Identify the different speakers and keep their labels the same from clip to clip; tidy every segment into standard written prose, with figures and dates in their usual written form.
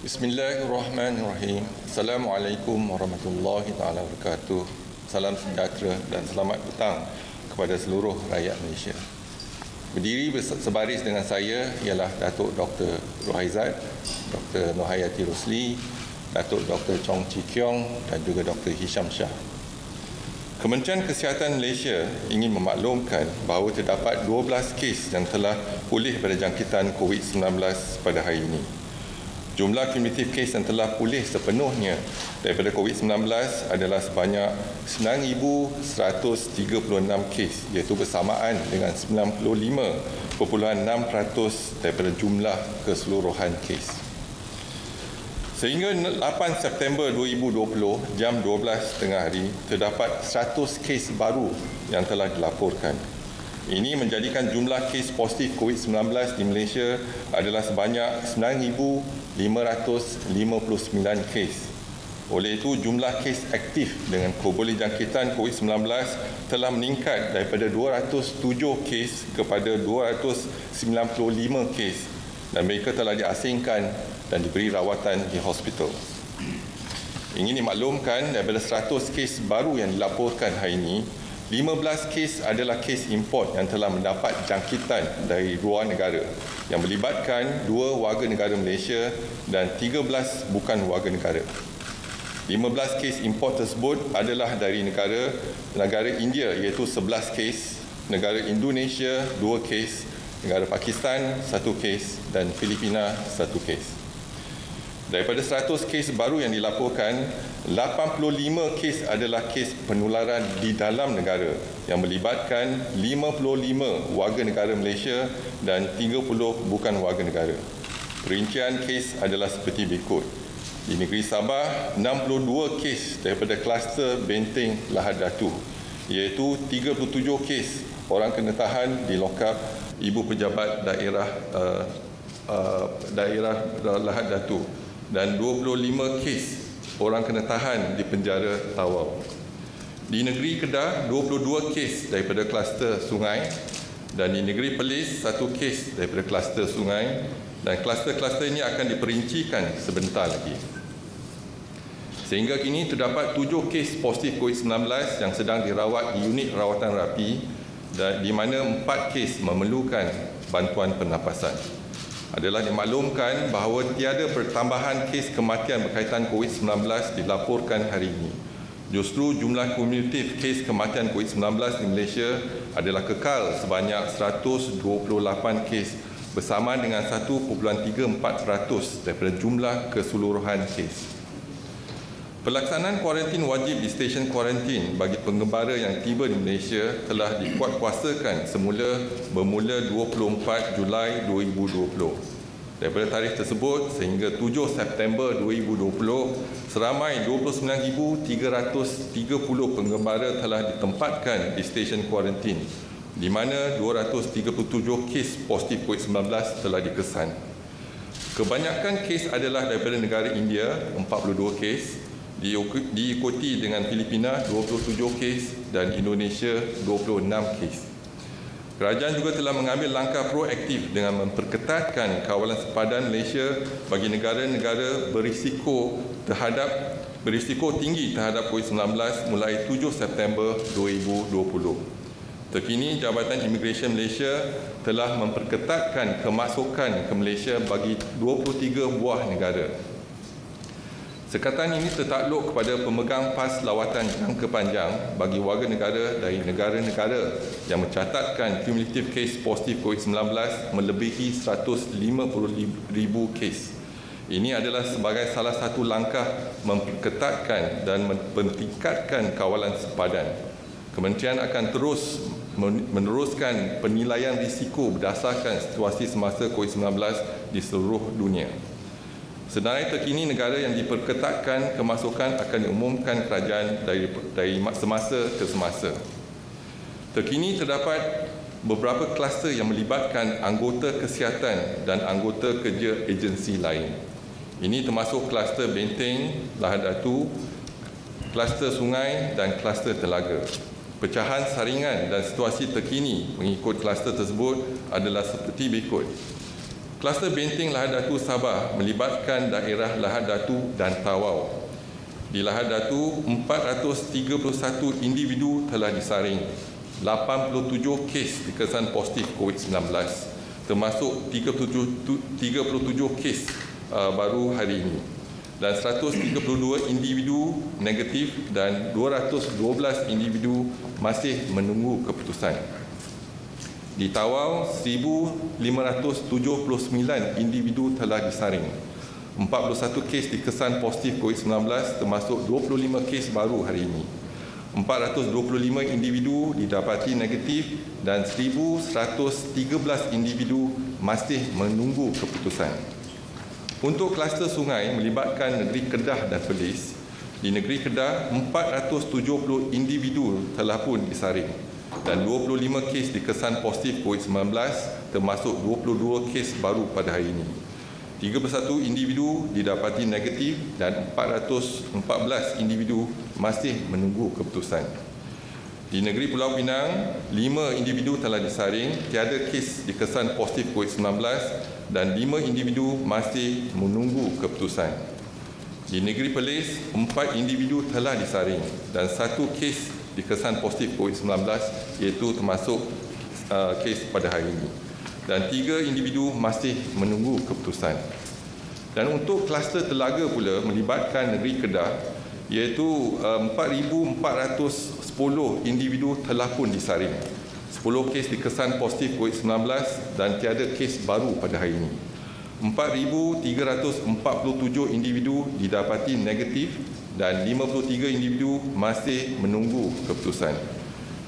Speaker 1: Bismillahirrahmanirrahim. Assalamualaikum warahmatullahi taala wabarakatuh. Salam sejahtera dan selamat petang kepada seluruh rakyat Malaysia. Berdiri sebaris dengan saya ialah Datuk Dr. Rohaizat, Dr. Nurhayati Rosli, Datuk Dr. Chong Chi Kiong dan juga Dr. Hisham Shah. Kementerian Kesihatan Malaysia ingin memaklumkan bahawa terdapat 12 kes yang telah pulih pada jangkitan COVID-19 pada hari ini. Jumlah kumulatif kes yang telah pulih sepenuhnya daripada COVID-19 adalah sebanyak 9,136 kes, iaitu bersamaan dengan 95.6% daripada jumlah keseluruhan kes. Sehingga 8 September 2020, jam 12 tengah hari, terdapat 100 kes baru yang telah dilaporkan. Ini menjadikan jumlah kes positif COVID-19 di Malaysia adalah sebanyak 9,559 kes. Oleh itu, jumlah kes aktif dengan boleh jangkitan COVID-19 telah meningkat daripada 207 kes kepada 295 kes dan mereka telah diasingkan dan diberi rawatan di hospital. Ingin dimaklumkan, daripada 100 kes baru yang dilaporkan hari ini, 15 kes adalah kes import yang telah mendapat jangkitan dari luar negara yang melibatkan 2 warga negara Malaysia dan 13 bukan warga negara. 15 kes import tersebut adalah dari negara India iaitu 11 kes, negara Indonesia 2 kes, negara Pakistan 1 kes dan Filipina 1 kes. Daripada 100 kes baru yang dilaporkan, 85 kes adalah kes penularan di dalam negara yang melibatkan 55 warga negara Malaysia dan 30 bukan warga negara. Perincian kes adalah seperti berikut. Di negeri Sabah, 62 kes daripada kluster Benteng Lahad Datu, iaitu 37 kes orang kena tahan di lokap Ibu Pejabat daerah Lahad Datu dan 25 kes orang kena tahan di penjara Tawau. Di negeri Kedah, 22 kes daripada kluster sungai dan di negeri Perlis, 1 kes daripada kluster sungai dan kluster-kluster ini akan diperincikan sebentar lagi. Sehingga kini terdapat 7 kes positif COVID-19 yang sedang dirawat di unit rawatan rapi dan di mana 4 kes memerlukan bantuan pernafasan. Adalah dimaklumkan bahawa tiada pertambahan kes kematian berkaitan COVID-19 dilaporkan hari ini. Justru jumlah kumulatif kes kematian COVID-19 di Malaysia adalah kekal sebanyak 128 kes bersamaan dengan 1.34% daripada jumlah keseluruhan kes. Pelaksanaan kuarantin wajib di stesen kuarantin bagi pengembara yang tiba di Malaysia telah dikuatkuasakan bermula 24 Julai 2020. Daripada tarikh tersebut sehingga 7 September 2020, seramai 29,330 pengembara telah ditempatkan di stesen kuarantin, di mana 237 kes positif COVID-19 telah dikesan. Kebanyakan kes adalah daripada negara India, 42 kes, diikuti dengan Filipina 27 kes dan Indonesia 26 kes. Kerajaan juga telah mengambil langkah proaktif dengan memperketatkan kawalan sepadan Malaysia bagi negara-negara berisiko tinggi terhadap COVID-19 mulai 7 September 2020. Terkini, Jabatan Imigresen Malaysia telah memperketatkan kemasukan ke Malaysia bagi 23 buah negara. Sekatan ini tertakluk kepada pemegang pas lawatan jangka panjang bagi warga negara dari negara-negara yang mencatatkan kumulatif kes positif COVID-19 melebihi 150,000 kes. Ini adalah sebagai salah satu langkah memperketatkan dan meningkatkan kawalan sepadan. Kementerian akan terus meneruskan penilaian risiko berdasarkan situasi semasa COVID-19 di seluruh dunia. Senarai terkini, negara yang diperketatkan kemasukan akan diumumkan kerajaan dari semasa ke semasa. Terkini terdapat beberapa kluster yang melibatkan anggota kesihatan dan anggota kerja agensi lain. Ini termasuk kluster Benteng Lahad Datu, kluster sungai dan kluster telaga. Pecahan saringan dan situasi terkini mengikut kluster tersebut adalah seperti berikut. Kluster benteng Lahad Datu Sabah melibatkan daerah Lahad Datu dan Tawau. Di Lahad Datu, 431 individu telah disaring, 87 kes dikesan positif COVID-19, termasuk 37 kes baru hari ini, dan 132 individu negatif dan 212 individu masih menunggu keputusan. Di Tawau, 1,579 individu telah disaring. 41 kes dikesan positif COVID-19 termasuk 25 kes baru hari ini. 425 individu didapati negatif dan 1,113 individu masih menunggu keputusan. Untuk kluster sungai melibatkan negeri Kedah dan Perlis, di negeri Kedah 470 individu telah pun disaring dan 25 kes dikesan positif COVID-19 termasuk 22 kes baru pada hari ini. 31 individu didapati negatif dan 414 individu masih menunggu keputusan. Di negeri Pulau Pinang, 5 individu telah disaring, tiada kes dikesan positif COVID-19 dan 5 individu masih menunggu keputusan. Di negeri Perlis, 4 individu telah disaring dan 1 kes dikesan positif COVID-19 iaitu termasuk kes pada hari ini. Dan 3 individu masih menunggu keputusan. Dan untuk kluster telaga pula melibatkan negeri Kedah, iaitu 4,410 individu telah pun disaring. 10 kes dikesan positif COVID-19 dan tiada kes baru pada hari ini. 4,347 individu didapati negatif dan 53 individu masih menunggu keputusan.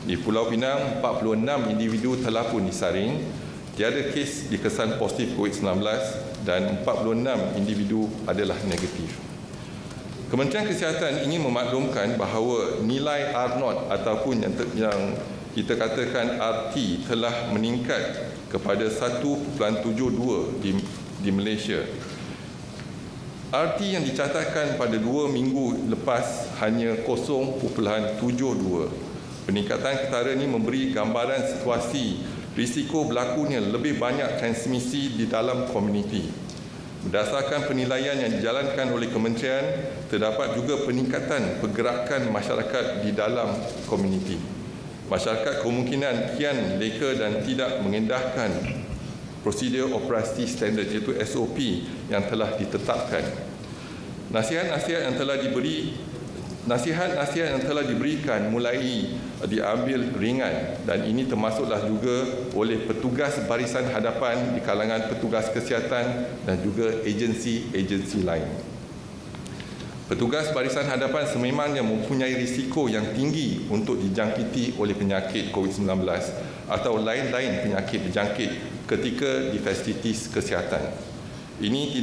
Speaker 1: Di Pulau Pinang, 46 individu telah pun disaring, tiada kes dikesan positif COVID-19 dan 46 individu adalah negatif. Kementerian Kesihatan ingin memaklumkan bahawa nilai R0 ataupun yang kita katakan RT telah meningkat kepada 1.72 di Malaysia. RT yang dicatatkan pada 2 minggu lepas hanya 0.72. Peningkatan ketara ini memberi gambaran situasi risiko berlakunya lebih banyak transmisi di dalam komuniti. Berdasarkan penilaian yang dijalankan oleh kementerian, terdapat juga peningkatan pergerakan masyarakat di dalam komuniti. Masyarakat kemungkinan kian leka dan tidak mengendahkan prosedur operasi standard iaitu SOP yang telah ditetapkan. Nasihat-nasihat yang telah diberikan mulai diambil ringan dan ini termasuklah juga oleh petugas barisan hadapan di kalangan petugas kesihatan dan juga agensi-agensi lain. Petugas barisan hadapan sememangnya mempunyai risiko yang tinggi untuk dijangkiti oleh penyakit COVID-19 atau lain-lain penyakit berjangkit ketika di fasilitis kesihatan. Ini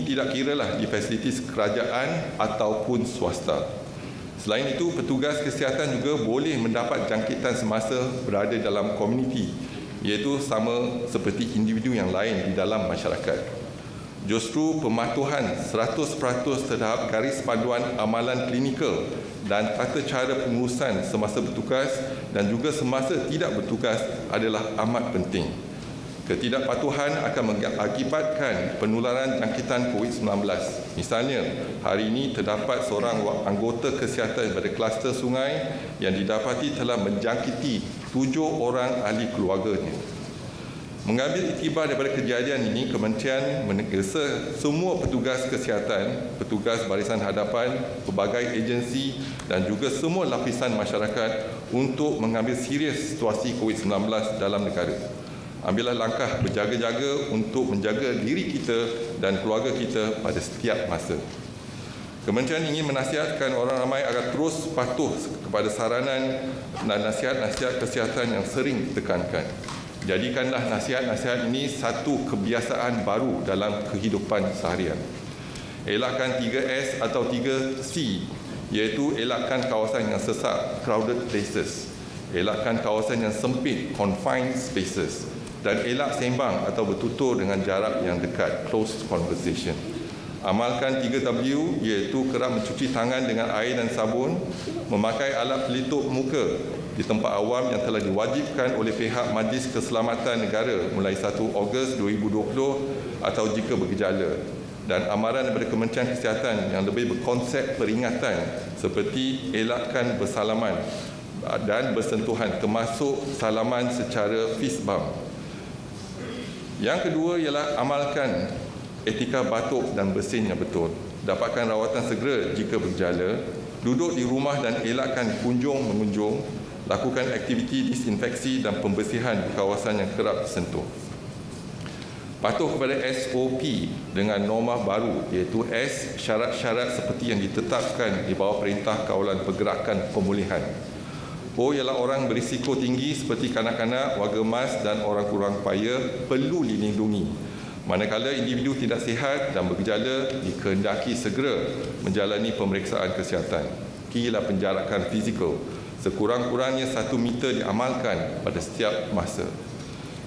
Speaker 1: tidak kiralah di fasilitis kerajaan ataupun swasta. Selain itu, petugas kesihatan juga boleh mendapat jangkitan semasa berada dalam komuniti, iaitu sama seperti individu yang lain di dalam masyarakat. Justru pematuhan 100% terhadap garis panduan amalan klinikal dan tata cara pengurusan semasa bertugas dan juga semasa tidak bertugas adalah amat penting. Ketidakpatuhan akan mengakibatkan penularan jangkitan COVID-19. Misalnya, hari ini terdapat seorang anggota kesihatan pada kluster sungai yang didapati telah menjangkiti 7 orang ahli keluarganya. Mengambil iktibar daripada kejadian ini, kementerian menegesa semua petugas kesihatan, petugas barisan hadapan, pelbagai agensi dan juga semua lapisan masyarakat untuk mengambil serius situasi COVID-19 dalam negara. Ambillah langkah berjaga-jaga untuk menjaga diri kita dan keluarga kita pada setiap masa. Kementerian ingin menasihatkan orang ramai agar terus patuh kepada saranan dan nasihat-nasihat kesihatan yang sering ditekankan. Jadikanlah nasihat-nasihat ini satu kebiasaan baru dalam kehidupan seharian. Elakkan 3S atau 3C, iaitu elakkan kawasan yang sesak, crowded places. Elakkan kawasan yang sempit, confined spaces. Dan elak sembang atau bertutur dengan jarak yang dekat, close conversation. Amalkan 3W iaitu kerap mencuci tangan dengan air dan sabun, memakai alat pelitup muka di tempat awam yang telah diwajibkan oleh pihak Majlis Keselamatan Negara mulai 1 Ogos 2020 atau jika bergejala, dan amaran daripada Kementerian Kesihatan yang lebih berkonsep peringatan seperti elakkan bersalaman dan bersentuhan termasuk salaman secara fist bump. Yang kedua ialah amalkan etika batuk dan bersin yang betul. Dapatkan rawatan segera jika bergejala. Duduk di rumah dan elakkan kunjung-mengunjung. Lakukan aktiviti disinfeksi dan pembersihan di kawasan yang kerap disentuh. Patuh kepada SOP dengan norma baru iaitu S, syarat-syarat seperti yang ditetapkan di bawah Perintah Kawalan Pergerakan Pemulihan. O ialah orang berisiko tinggi seperti kanak-kanak, warga emas dan orang kurang upaya perlu dilindungi. Manakala individu tidak sihat dan bergejala, dikehendaki segera menjalani pemeriksaan kesihatan. Q ialah penjarakan fizikal. Sekurang-kurangnya 1 meter diamalkan pada setiap masa.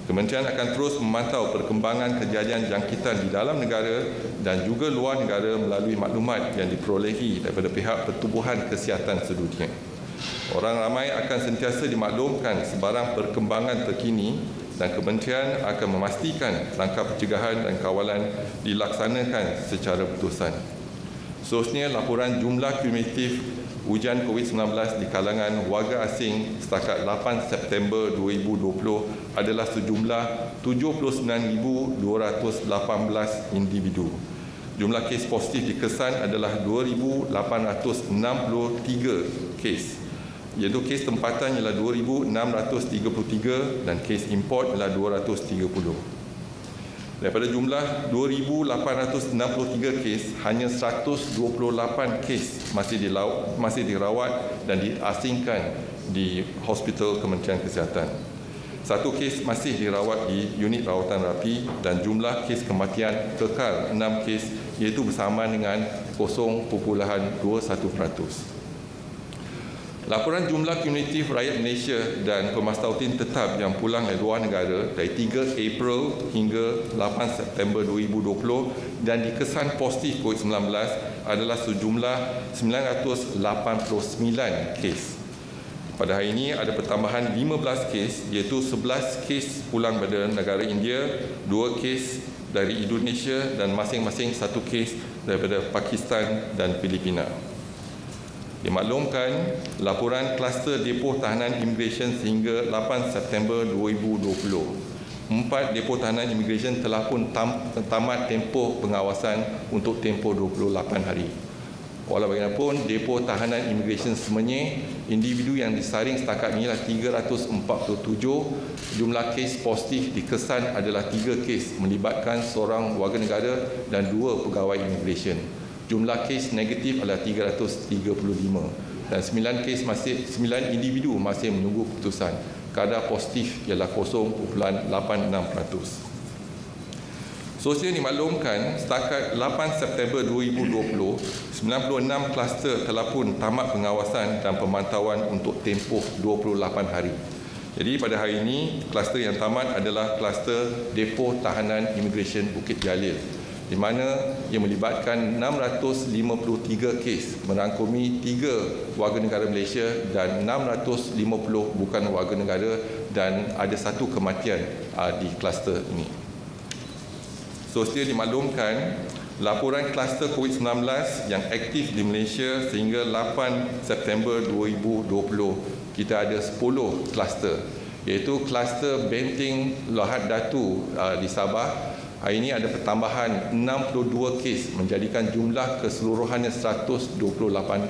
Speaker 1: Kementerian akan terus memantau perkembangan kejadian jangkitan di dalam negara dan juga luar negara melalui maklumat yang diperolehi daripada pihak Pertubuhan Kesihatan Sedunia. Orang ramai akan sentiasa dimaklumkan sebarang perkembangan terkini dan kementerian akan memastikan langkah pencegahan dan kawalan dilaksanakan secara berterusan. Seterusnya, laporan jumlah kumulatif ujian COVID-19 di kalangan warga asing setakat 8 September 2020 adalah sejumlah 79,218 individu. Jumlah kes positif dikesan adalah 2,863 kes. Iaitu kes tempatan ialah 2,633 dan kes import ialah 230. Daripada jumlah 2,863 kes, hanya 128 kes masih dirawat dan diasingkan di hospital Kementerian Kesihatan. 1 kes masih dirawat di unit rawatan rapi dan jumlah kes kematian kekal 6 kes iaitu bersamaan dengan 0.21%. Laporan jumlah kumulatif rakyat Malaysia dan pemashtautin tetap yang pulang dari luar negara dari 3 April hingga 8 September 2020 dan dikesan positif COVID-19 adalah sejumlah 989 kes. Pada hari ini ada pertambahan 15 kes iaitu 11 kes pulang dari negara India, 2 kes dari Indonesia dan masing-masing 1 kes daripada Pakistan dan Filipina. Dimaklumkan, laporan kluster depo tahanan imigresen sehingga 8 September 2020. 4 depo tahanan imigresen telah pun tamat tempoh pengawasan untuk tempoh 28 hari. Walau bagaimanapun, depo tahanan imigresen Semenyih, individu yang disaring setakat ini adalah 347. Jumlah kes positif dikesan adalah 3 kes melibatkan seorang warga negara dan 2 pegawai imigresen. Jumlah kes negatif adalah 335 dan 9 individu masih menunggu keputusan. Kadar positif ialah 0.86%. Sosial dimaklumkan setakat 8 September 2020, 96 kluster telah pun tamat pengawasan dan pemantauan untuk tempoh 28 hari. Jadi pada hari ini, kluster yang tamat adalah kluster depo tahanan imigresen Bukit Jalil, di mana ia melibatkan 653 kes merangkumi 3 warga negara Malaysia dan 650 bukan warga negara dan ada 1 kematian di kluster ini. Sosial dimaklumkan laporan kluster COVID-19 yang aktif di Malaysia sehingga 8 September 2020 kita ada 10 kluster, iaitu kluster Benting Lahad Datu di Sabah. Hari ini ada pertambahan 62 kes menjadikan jumlah keseluruhannya 128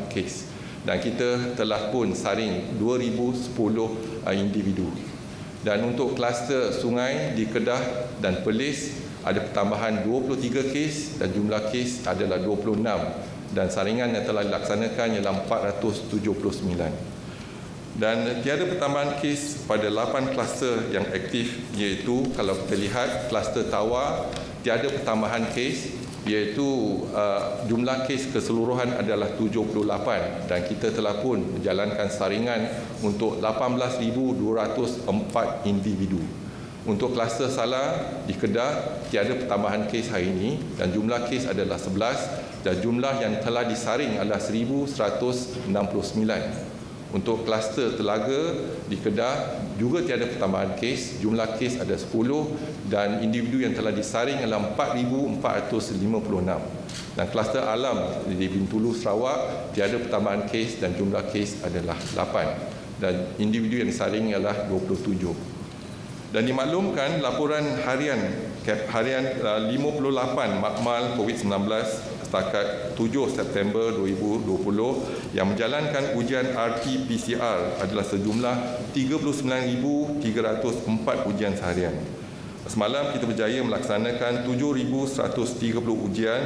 Speaker 1: kes dan kita telah pun saring 2010 individu. Dan untuk kluster sungai di Kedah dan Perlis ada pertambahan 23 kes dan jumlah kes adalah 26 dan saringan yang telah dilaksanakan ialah 479. Dan tiada pertambahan kes pada 8 kluster yang aktif, iaitu kalau kita lihat kluster Tawar tiada pertambahan kes, iaitu jumlah kes keseluruhan adalah 78 dan kita telah pun menjalankan saringan untuk 18,204 individu. Untuk kluster Salah di Kedah tiada pertambahan kes hari ini dan jumlah kes adalah 11 dan jumlah yang telah disaring adalah 1,169. Untuk kluster Telaga di Kedah juga tiada pertambahan kes, jumlah kes ada 10 dan individu yang telah disaring adalah 4,456. Dan kluster Alam di Bintulu Sarawak tiada pertambahan kes dan jumlah kes adalah 8 dan individu yang disaring ialah 27. Dan dimaklumkan laporan harian 58 makmal COVID-19 setakat 7 September 2020 yang menjalankan ujian RT-PCR adalah sejumlah 39,304 ujian seharian. Semalam kita berjaya melaksanakan 7,130 ujian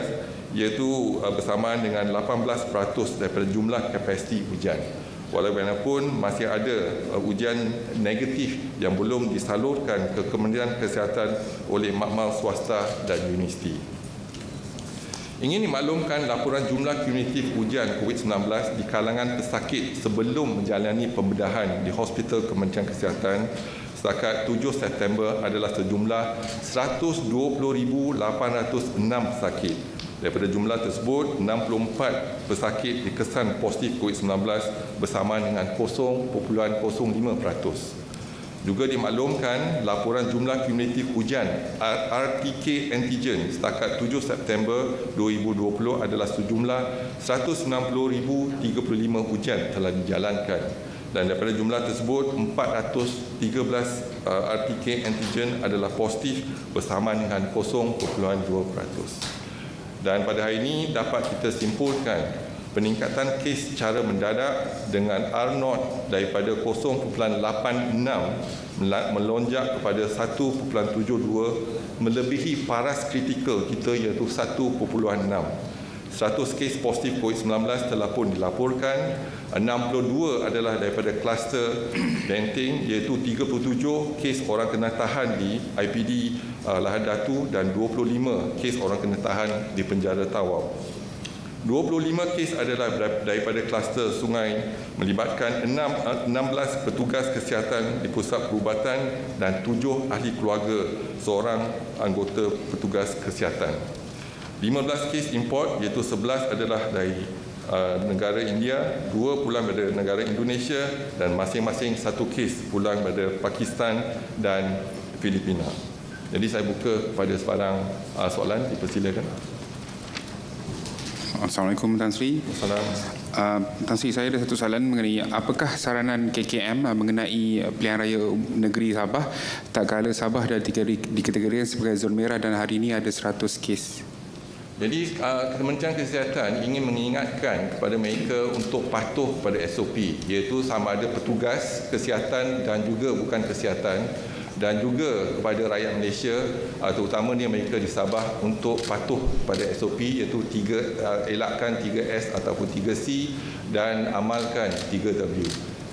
Speaker 1: iaitu bersamaan dengan 18% daripada jumlah kapasiti ujian. Walaupun masih ada ujian negatif yang belum disalurkan ke Kementerian Kesihatan oleh makmal swasta dan universiti. Ingin dimaklumkan laporan jumlah kumulatif ujian COVID-19 di kalangan pesakit sebelum menjalani pembedahan di Hospital Kementerian Kesihatan setakat 7 September adalah sejumlah 120,806 pesakit. Daripada jumlah tersebut, 64 pesakit dikesan positif COVID-19 bersamaan dengan 0.05%. Juga dimaklumkan laporan jumlah kumulatif ujian RTK antigen setakat 7 September 2020 adalah sejumlah 190,035 ujian telah dijalankan. Dan daripada jumlah tersebut, 413 RTK antigen adalah positif bersamaan dengan 0.2%. Dan pada hari ini dapat kita simpulkan peningkatan kes secara mendadak dengan R0 daripada 0.86 melonjak kepada 1.72 melebihi paras kritikal kita iaitu 1.6. 100 kes positif COVID-19 telah pun dilaporkan, 62 adalah daripada kluster Benting iaitu 37 kes orang kena tahan di IPD Lahad Datu dan 25 kes orang kena tahan di penjara Tawau. 25 kes adalah daripada kluster Sungai melibatkan 16 petugas kesihatan di pusat perubatan dan 7 ahli keluarga seorang anggota petugas kesihatan. 15 kes import iaitu 11 adalah dari negara India, 2 pulang dari negara Indonesia dan masing-masing 1 kes pulang dari Pakistan dan Filipina. Jadi saya buka kepada sebarang soalan, dipersilakan.
Speaker 2: Assalamualaikum Tan Sri. Tan Sri, saya ada satu soalan mengenai apakah saranan KKM mengenai pilihan raya negeri Sabah tak kala Sabah dah dikategorikan sebagai zon merah dan hari ini ada 100 kes.
Speaker 1: Jadi Kementerian Kesihatan ingin mengingatkan kepada mereka untuk patuh pada SOP iaitu sama ada petugas kesihatan dan juga bukan kesihatan dan juga kepada rakyat Malaysia terutamanya mereka di Sabah untuk patuh pada SOP iaitu elakkan 3S ataupun 3C dan amalkan 3W.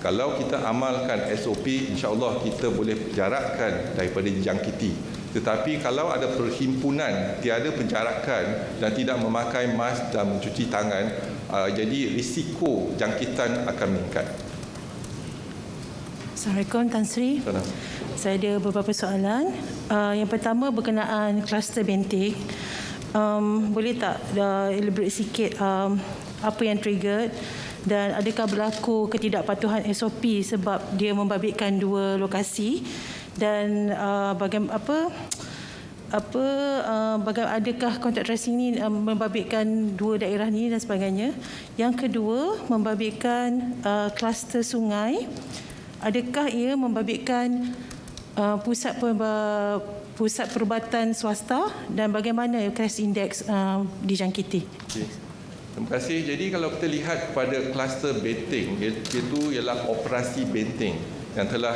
Speaker 1: Kalau kita amalkan SOP, insya-Allah kita boleh jarakkan daripada dijangkiti. Tetapi kalau ada perhimpunan tiada penjarakan dan tidak memakai mask dan mencuci tangan, jadi risiko jangkitan akan meningkat.
Speaker 3: Assalamualaikum Tan Sri. Saya ada beberapa soalan. Yang pertama berkenaan kluster Benting. Boleh tak elaborate sikit apa yang triggered dan adakah berlaku ketidakpatuhan SOP sebab dia membabitkan 2 lokasi? Dan adakah kontak tracing ini membabitkan 2 daerah ini dan sebagainya. Yang kedua, membabitkan kluster sungai. Adakah ia membabitkan pusat perubatan swasta dan bagaimana crash index dijangkiti?
Speaker 1: Okay. Terima kasih. Jadi kalau kita lihat kepada kluster Benting, itu ialah operasi Benting yang telah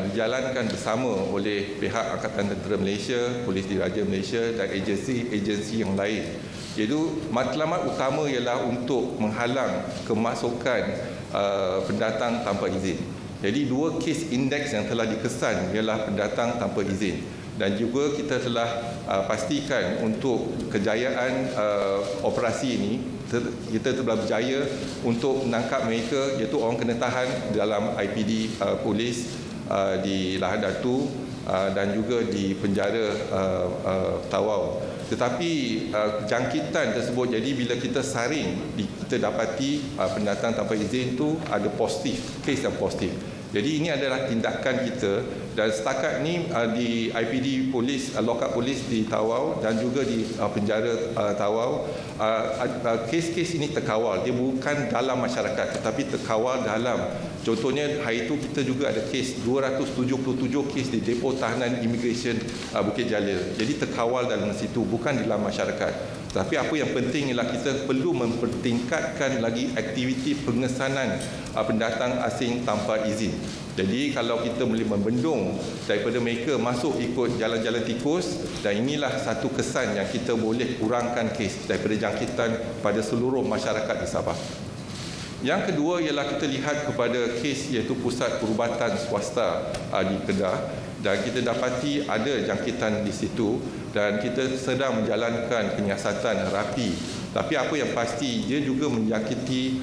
Speaker 1: dijalankan bersama oleh pihak Angkatan Tentera Malaysia, Polis Diraja Malaysia dan agensi yang lain. Iaitu matlamat utama ialah untuk menghalang kemasukan pendatang tanpa izin. Jadi 2 kes indeks yang telah dikesan ialah pendatang tanpa izin. Dan juga kita telah pastikan untuk kejayaan operasi ini, kita telah berjaya untuk menangkap mereka iaitu orang kena tahan dalam IPD polis di Lahad Datu dan juga di penjara Tawau. Tetapi jangkitan tersebut, jadi bila kita saring, kita dapati pendatang tanpa izin itu ada positif, kes yang positif. Jadi ini adalah tindakan kita, dan setakat ni di IPD Polis, Lokap Polis di Tawau dan juga di penjara Tawau, kes-kes ini terkawal. Dia bukan dalam masyarakat tetapi terkawal dalam. Contohnya hari itu kita juga ada kes 277 kes di depo tahanan Immigration Bukit Jalil. Jadi terkawal dalam situ, bukan di dalam masyarakat. Tapi apa yang penting ialah kita perlu mempertingkatkan lagi aktiviti pengesanan pendatang asing tanpa izin. Jadi kalau kita boleh membendung daripada mereka masuk ikut jalan-jalan tikus, dan inilah satu kesan yang kita boleh kurangkan kes daripada jangkitan pada seluruh masyarakat di Sabah. Yang kedua ialah kita lihat kepada kes iaitu pusat perubatan swasta di Kedah, dan kita dapati ada jangkitan di situ dan kita sedang menjalankan penyiasatan rapi. Tapi apa yang pasti, dia juga menjangkiti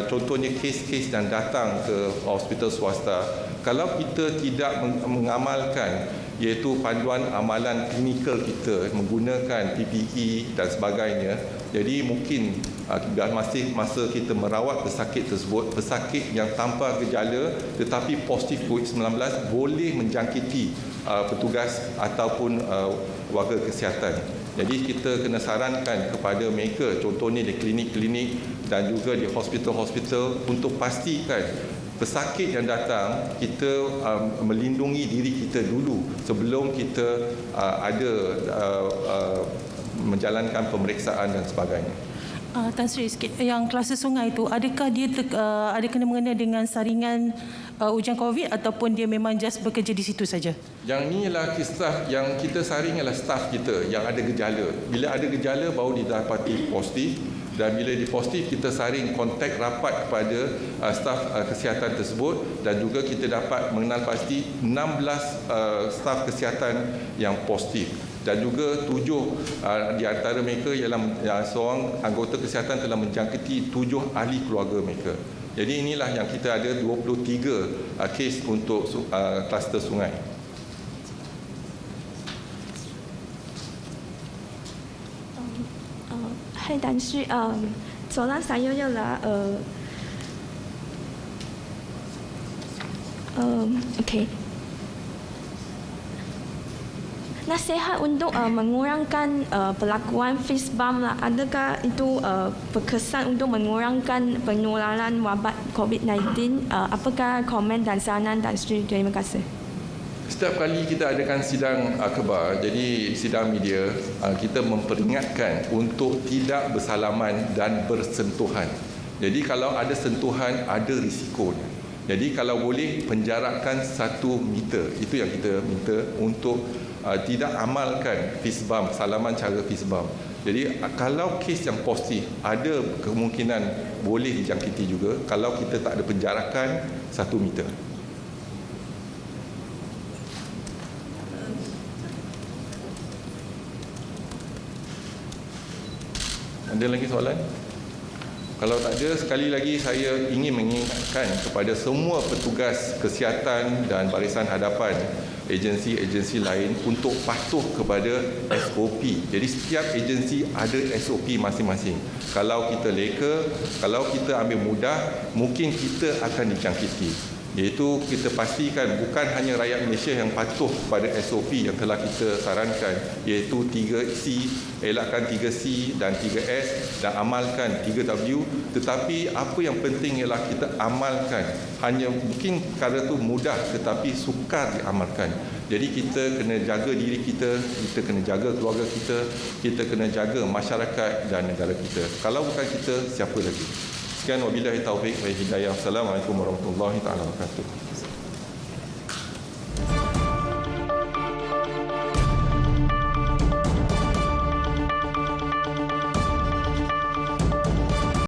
Speaker 1: contohnya kes-kes yang datang ke hospital swasta. Kalau kita tidak mengamalkan iaitu panduan amalan klinikal kita menggunakan PPE dan sebagainya, jadi mungkin masih masa kita merawat pesakit tersebut, pesakit yang tanpa gejala tetapi positif COVID-19 boleh menjangkiti petugas ataupun warga kesihatan. Jadi kita kena sarankan kepada mereka, contohnya di klinik-klinik dan juga di hospital-hospital, untuk pastikan pesakit yang datang, kita melindungi diri kita dulu sebelum kita menjalankan pemeriksaan dan sebagainya.
Speaker 3: Tan Sri, sikit, yang kluster sungai itu, adakah dia ada kena mengena dengan saringan ujian COVID ataupun dia memang just bekerja di situ saja?
Speaker 1: Yang ni ialah staf yang kita saring ialah staf kita yang ada gejala. Bila ada gejala baru didapati positif, dan bila dipositif kita saring kontak rapat kepada staf kesihatan tersebut, dan juga kita dapat mengenal pasti 16 staf kesihatan yang positif. Dan juga 7 di antara mereka ialah seorang anggota kesihatan telah menjangkiti 7 ahli keluarga mereka. Jadi inilah yang kita ada 23 kes untuk kluster sungai.
Speaker 4: Hai Tan Sri, soalan saya ialah okey. Nasihat untuk mengurangkan pelakuan fist bump lah. Adakah itu berkesan untuk mengurangkan penularan wabak COVID-19? Apakah komen dan saranan Tan Sri? Terima kasih.
Speaker 1: Setiap kali kita adakan sidang akhbar, jadi sidang media, kita memperingatkan untuk tidak bersalaman dan bersentuhan. Jadi kalau ada sentuhan, ada risikonya. Jadi kalau boleh penjarakan 1 meter. Itu yang kita minta untuk tidak amalkan fist bump, salaman cara fist bump. Jadi kalau kes yang positif, ada kemungkinan boleh dijangkiti juga kalau kita tak ada penjarakan 1 meter. Ada lagi soalan? Kalau tak ada, sekali lagi saya ingin mengingatkan kepada semua petugas kesihatan dan barisan hadapan agensi-agensi lain untuk patuh kepada SOP. Jadi setiap agensi ada SOP masing-masing. Kalau kita leka, kalau kita ambil mudah, mungkin kita akan dijangkiti. Iaitu kita pastikan bukan hanya rakyat Malaysia yang patuh pada SOP yang telah kita sarankan, iaitu 3C, elakkan 3C dan 3S dan amalkan 3W, tetapi apa yang penting ialah kita amalkan. Hanya mungkin perkara itu mudah tetapi sukar diamalkan. Jadi kita kena jaga diri kita, kita kena jaga keluarga kita, kita kena jaga masyarakat dan negara kita. Kalau bukan kita, siapa lagi? Sekian wabillahi taufiq wa hidayah. Assalamualaikum warahmatullahi taala wabarakatuh.